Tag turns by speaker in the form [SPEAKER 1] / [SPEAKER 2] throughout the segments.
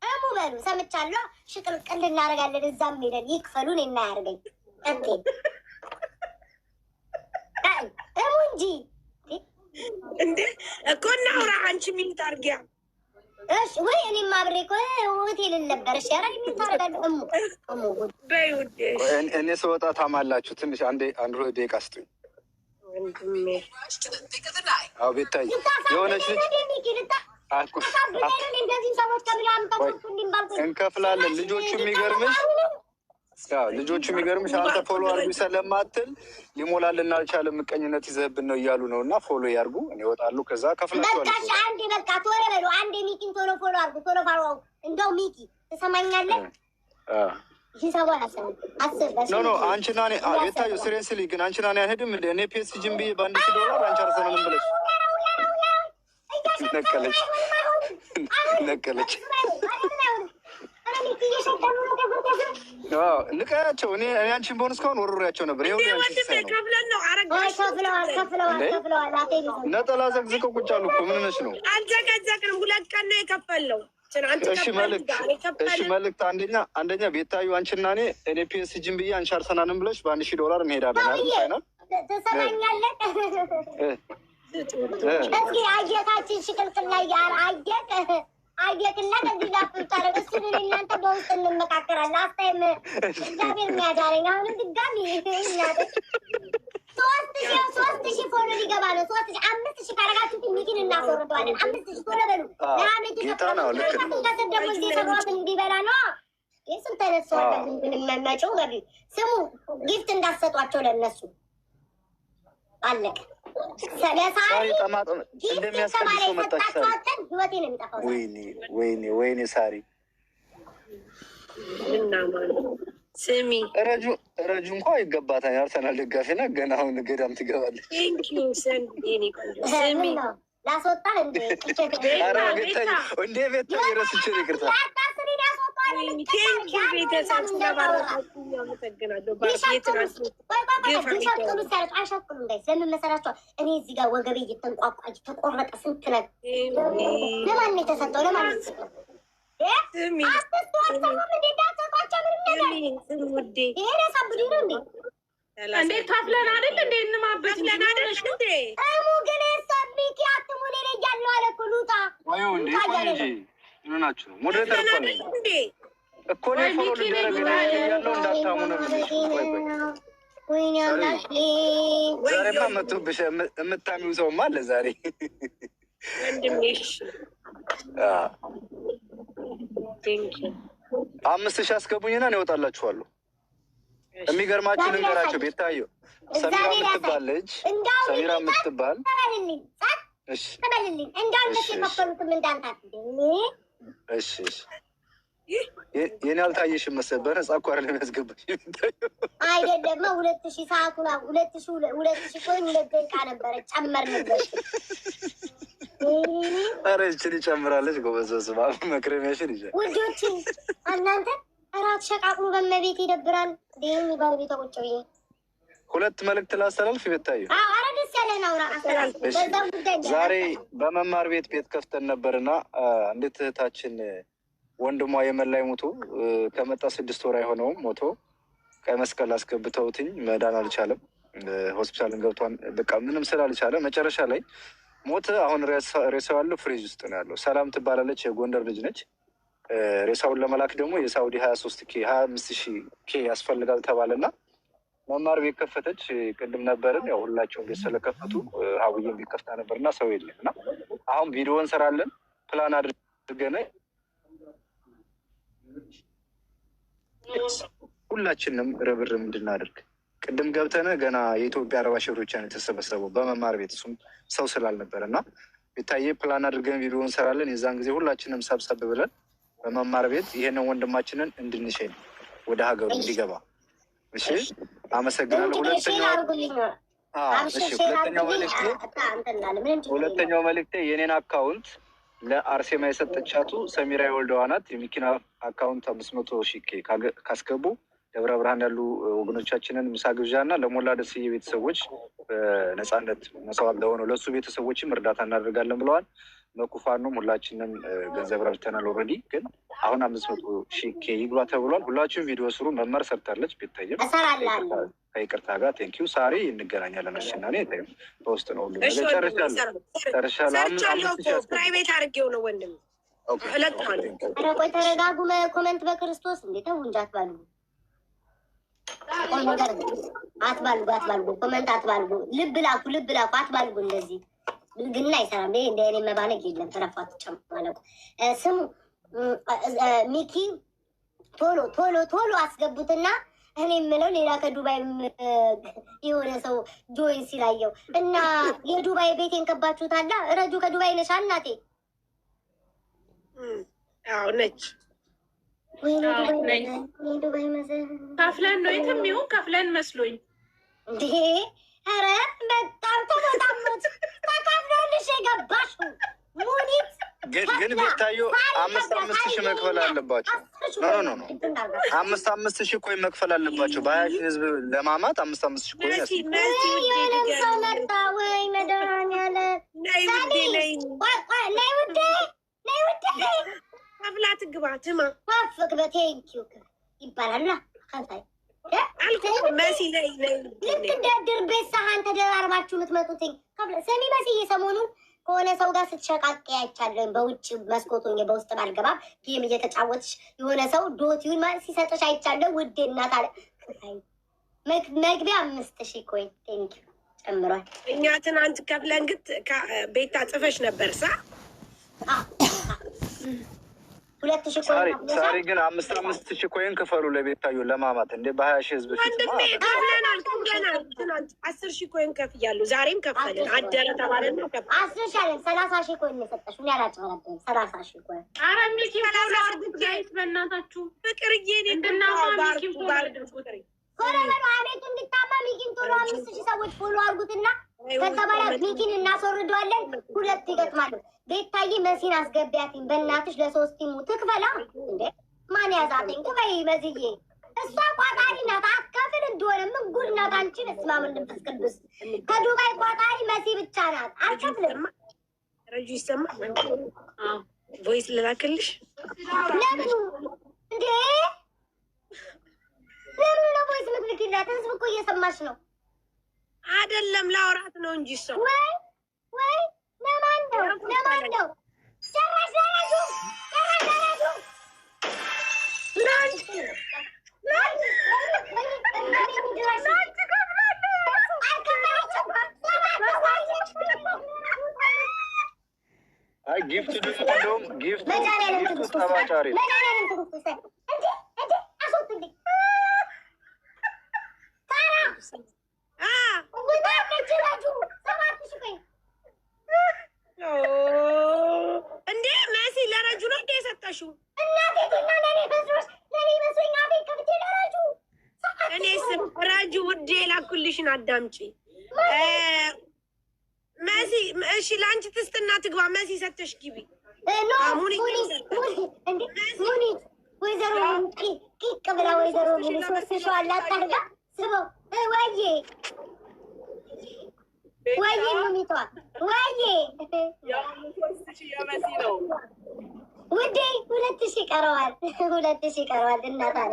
[SPEAKER 1] እሙ በሉ ሰምቻለሁ። ሽቅልቅል እናደርጋለን። እዛም ሄደን ይክፈሉን እናያርገኝ እሙ እንጂ
[SPEAKER 2] እንዴ እኮ እናውራ። አንቺ ምን ታርጊያ?
[SPEAKER 1] እሺ ወይ እኔም አብሬ እኮ ሆቴል ነበር። እሺ ኧረ ምን ታደርጋለህ? እሙ
[SPEAKER 2] በይ ውዴ።
[SPEAKER 3] እኔ ስወጣ ታማላችሁ። ትንሽ አንድ ደቂቃ ስጡኝ። አዎ ቤታይ የሆነች ልጅ እንከፍላለን። ልጆቹ የሚገርምሽ አንተ ፎሎ አርጉ ስለማትል ሊሞላልን አልቻለም። ምቀኝነት ይዘህብን ነው እያሉ ነው። እና ፎሎ ያርጉ። እኔ እወጣለሁ። ከዛ ከፍላቸዋለሁ።
[SPEAKER 1] አንዴ በቃ ቶሎ በሉ። አንዴ ሚኪን ቶሎ ፎሎ አርጉ። ቶሎ ፎሎ እንደው ሚኪ ትሰማኛለህ?
[SPEAKER 3] ኖ አንቺና እኔ ቤታዩ ሲሪየስሊ ግን አንቺና እኔ አንሄድም እንደ እኔ ፒኤስጂን ብዬ $1,000 አንቺ አርሰናልን ብለሽ ነቀለች። ንቀያቸው። እኔ አንቺን በሆን እስካሁን ወርሬያቸው ነበር። ነጠላ ዘግዝቀው ቁጭ አሉ እኮ። ምን ነሽ ነው?
[SPEAKER 2] አልዘቀዘቅንም። 2 ቀን ነው የከፈለው።
[SPEAKER 3] እሺ መልዕክት አንደኛ ቤታዩ አንቺና እኔ ፒኤስጂን ብዬ አንቺ አርሰናልን ብለሽ $1,000 እንሄዳለን አይደል? ፋይናል
[SPEAKER 1] ትሰማኛለህ? እስኪ አየታችን ሽቅልቅል ላይ አየትና ከዚህ ጋር ፍልጣረ እሱን እናንተ በውስጥ እንመካከራለን። አስታይም እግዚአብሔር የሚያዳረኝ አሁንም ድጋሚ ሶስት ሺህ ፎሎ ሊገባ ነው። 5,000 ካረጋችሁት ሚኪን እናስወርደዋለን። 5,000 ቶሎ በሉ። ደግሞ ጊዜ ሰሯት እንዲበላ ነው። የስም ተነሷለ መመጪው ገቢ ስሙ ጊፍት እንዳሰጧቸው ለነሱ አለቀ።
[SPEAKER 3] ወይኔ ሳሪ
[SPEAKER 2] ስሚ
[SPEAKER 3] ረጁ እንኳ ይገባታል። አርሰናል ደጋፊ ናት። ገና አሁን ገዳም ትገባለች።
[SPEAKER 1] ላስወጣ
[SPEAKER 3] እንዴ ቤት ረስቼ ይቅርታ።
[SPEAKER 2] ቤተሰብ ስለባረካችሁ አመሰግናለሁ።
[SPEAKER 1] ለምን መሰላቸው? እኔ እዚህ ጋር ወገቤ እየተንቋቋ ተቆረጠ። ስንት ነገር ለማን የተሰጠው? ለማን የተሰጠው?
[SPEAKER 2] እንዴት ከፍለን አይደል? እንዴ እንማበት ለን አይደል? እንዴ
[SPEAKER 1] እሙ ግን ሰሚኪ አትሙኔ ላይ ያለው አለ እኮ ሉጣ
[SPEAKER 3] ወይ እንዴ እንጂ ምን ናችሁ? ሞዴሬተር እኮ ነው ፎሎ ሊደረግ ያለው እንዳታሙ ነው።
[SPEAKER 1] ወይኔ አላሽ
[SPEAKER 3] ዛሬማ መጥቶብሽ የምታሚው ሰውማ አለ ዛሬ
[SPEAKER 2] ወንድሜሽ።
[SPEAKER 3] 5,000 አስገቡኝና ነው እወጣላችኋለሁ። የሚገርማችሁ ልንገራቸው። ቤታየው ሰሚራ የምትባል ልጅ ሰሚራ የምትባል እሺ የኔ አልታየሽም መሰለኝ። በነፃ እኮ አይደለም ያስገባሽ
[SPEAKER 1] አይደለም። 2,000 ሰዓቱን 2,000 ኮይን 2 ደቂቃ ነበረ ጨመርንበት።
[SPEAKER 3] ኧረ ይችል ይጨምራለች። ጎበዝ ስማ መክረሚያሽን ይዤ
[SPEAKER 1] ውጆች እናንተ እራት ሸቃቅሉ በመቤት ይደብራል። ደም ይባል ቤት ቁጭ ብዬ
[SPEAKER 3] 2 መልዕክት ላስተላልፍ። ቤታዩ
[SPEAKER 1] ኧረ ደስ ያለህ ነው
[SPEAKER 3] ዛሬ በመማር ቤት ከፍተን ነበርና እንዴት እህታችን ወንድሟ የመን ላይ ሞቶ ከመጣ 6 ወር አይሆነውም። ሞቶ ቀይ መስቀል አስገብተውትኝ መዳን አልቻለም። ሆስፒታልን ገብቷን በቃ ምንም ስላልቻለ መጨረሻ ላይ ሞተ። አሁን ሬሳው ያለው ፍሪጅ ውስጥ ነው ያለው። ሰላም ትባላለች፣ የጎንደር ልጅ ነች። ሬሳውን ለመላክ ደግሞ የሳውዲ 25,000 ያስፈልጋል ተባለና መማር ቤት ከፈተች። ቅድም ነበርን ያው ሁላቸውን ቤት ስለከፈቱ ሀቡዬን ቤት ከፍታ ነበርና ሰው የለም እና አሁን ቪዲዮ እንሰራለን ፕላን አድርገን ሁላችንም ርብርብ እንድናደርግ ቅድም ገብተን ገና የኢትዮጵያ 40 ሺህ ብር ነው የተሰበሰበው በመማር ቤት እሱም ሰው ስላልነበር እና ቤታዬ ፕላን አድርገን ቪዲዮ እንሰራለን። የዛን ጊዜ ሁላችንም ሰብሰብ ብለን በመማር ቤት ይሄንን ወንድማችንን እንድንሸኝ ወደ ሀገሩ እንዲገባ። እሺ አመሰግናለሁ። ሁለተኛው መልእክቴ የኔን አካውንት ለአርሴማ የሰጠቻቱ ሰሚራ የወልደዋ ናት። የሚኪና አካውንት 500,000 ካስገቡ ደብረ ብርሃን ያሉ ወገኖቻችንን ምሳ ግብዣ እና ለሞላ ደስዬ ቤተሰቦች በነፃነት መስዋዕት ለሆነው ለእሱ ቤተሰቦችም እርዳታ እናደርጋለን ብለዋል። መኩፋኑም ሁላችንም ገንዘብ ረድተናል። ኦልሬዲ ግን አሁን 500,000 ይግባ ተብሏል። ሁላችሁም ቪዲዮ ስሩ። መማር ሰርታለች። ቤታየም ከይቅርታ ጋር ቴንኪዩ። ሳሪ እንገናኛለን። እሺና በውስጥ ነው ሁሉ
[SPEAKER 2] ጨርሻለሁ። ፕራይቬት አድርጌው ነው ወንድም
[SPEAKER 1] ቆይ ተረጋጉ። ኮመንት በክርስቶስ እንዴ ተው እንጂ አትባሉ። ነገር አትባልጉ። ኮመንት አትባልጉ። ልብ ላኩ አትባልጉ። እንደዚህ ብልግና አይሰራም። እንደ እኔ መባለግ የለም። ተረፋት ጨማለቁ ስሙ ሚኪ ቶሎ አስገቡትና እኔ የምለው ሌላ ከዱባይ የሆነ ሰው ጆይን ሲላየው እና የዱባይ ቤቴን ከባችሁታላ። ረጁ ከዱባይ ነሽ እናቴ?
[SPEAKER 2] አዎ ነች።
[SPEAKER 1] ዱባይ
[SPEAKER 4] ከፍለን ነው የትም ይሁን ከፍለን መስሎኝ
[SPEAKER 1] እንዴ! ኧረ በጣም ተሞጣሞት ተካፍለልሽ የገባሽው ሙኒት
[SPEAKER 3] ግን ቤታዮ 5,000 መክፈል አለባቸው። ኖ 5,000 ኮይን መክፈል አለባቸው። በ20,000 ህዝብ ለማማት 5,000 ኮይን
[SPEAKER 1] ያስፈልጋል። ሰው መጣ ወይ መድኃኒዓለም ነይ ውዴ
[SPEAKER 2] አብላ ትግባ ትማ
[SPEAKER 1] ዋፍቅ በቴንኪው ይባላል። ከንታይ
[SPEAKER 2] መሲ ነይ
[SPEAKER 1] ልክ እንደ ድር ቤት ሳህን ተደራርባችሁ የምትመጡትኝ ሰሚ መስዬ ሰሞኑን ከሆነ ሰው ጋር ስትሸቃቅ አይቻለሁ። በውጭ መስኮቱን በውስጥ ባልገባ ጌም እየተጫወትሽ የሆነ ሰው ዶቲውን ሲሰጥሽ አይቻለሁ። ውዴ እናት አለ መግቢያ 5,000 ኮይን ቴንኪው ጨምሯል።
[SPEAKER 2] እኛ ትናንት ከፍለን ግን ቤታ ጽፈሽ ነበር ሳ
[SPEAKER 1] 2,000 ኮይን
[SPEAKER 3] ሳሪ ግን 5,000 ኮይን ክፈሉ ለቤታዮ ለማማት እንደ በ20,000 ህዝብ ፊት
[SPEAKER 2] ከፍለናል። ትናንት 10,000 ኮይን ከፍያለሁ። ዛሬም ከፈልን። አደረ ተባለና
[SPEAKER 1] 10,000 30,000 ኮይን የሰጠሽ ምን ያላችሁ ነበር? 30,000 ኮይን
[SPEAKER 4] ኧረ ሚኪ ጋይስ በእናታችሁ
[SPEAKER 2] ፍቅርዬ
[SPEAKER 4] እንደናማ ሚኪ
[SPEAKER 1] ኮረበሩ አቤቱ እንድታማ ሚኪን ቶሎ 5,000 ሰዎች ፎሎ አድርጉትና ከዛ በኋላ ሚኪን እናስወርደዋለን። 2 ይገጥማሉ። ቤታዬ መሲን አስገቢያትኝ በእናትሽ ለ3 ትክፈላ እንዴ ማን ያዛትኝ? ትበይ መዝዬ እሷ ቋጣሪ ናት። አትከፍል እንደሆነ ምን ጉድ ናት አንቺ። በስመ አብ ወመንፈስ ቅዱስ ከዱባይ ቋጣሪ መሲ ብቻ ናት። አትከፍልም።
[SPEAKER 2] ረጁ ይሰማ ቮይስ ልላክልሽ።
[SPEAKER 1] ለምኑ እንዴ ለምኑ ነው ቮይስ ምትልክላት? ህዝብ እኮ እየሰማች ነው።
[SPEAKER 2] አይደለም ላውራት ነው እንጂ ሰው
[SPEAKER 1] ወይ ለማን ነው ጨራሽ ለራሱ
[SPEAKER 3] አይ ጊፍት እንደውም ጊፍት ተባጫሪ
[SPEAKER 2] እንዴ መሲ ለረጁ ነው እንዴ የሰጠሽው? እኔ ስም ረጁ ውዴ ላኩልሽን አዳምጪ መሲ። እሺ ለአንቺ ትስትና ትግባ። መሲ ሰተሽ ግቢ።
[SPEAKER 1] ወይዘሮ ቂቅ ብላ ወይዘሮ ሶስት ሸዋ ላታርጋ ስበው ወይዬ ሙሚቷ ወይዬ ውዴ 2,000 ይቀረዋል። 2,000 ይቀረዋል። እናት አለ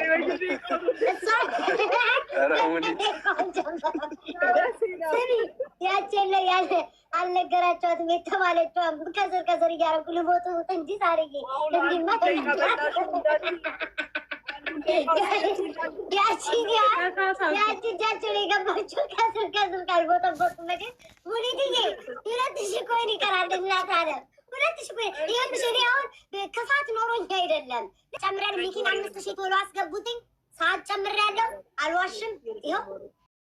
[SPEAKER 1] ያችን ላይ ያለ አልነገራቸዋትም የተባለችዋን ከስር እያደረጉ ልቦጡ እንጂ ሳርዬ እንዲማ ያቺ እጃቸው ላይ የገባችው ከስር ካልቦጠቦጡ መቼም ሙኒትዬ 2,000 ኮይን ይቀራል። እናት አለ 2,000 ኮይን ይኸውልሽ። እኔ አሁን ክፋት ኖሮኝ አይደለም። ጨምረን ሚኪን 5,000 ቶሎ አስገቡትኝ። ሰዓት ጨምሬያለሁ። አልዋሽም። ይኸው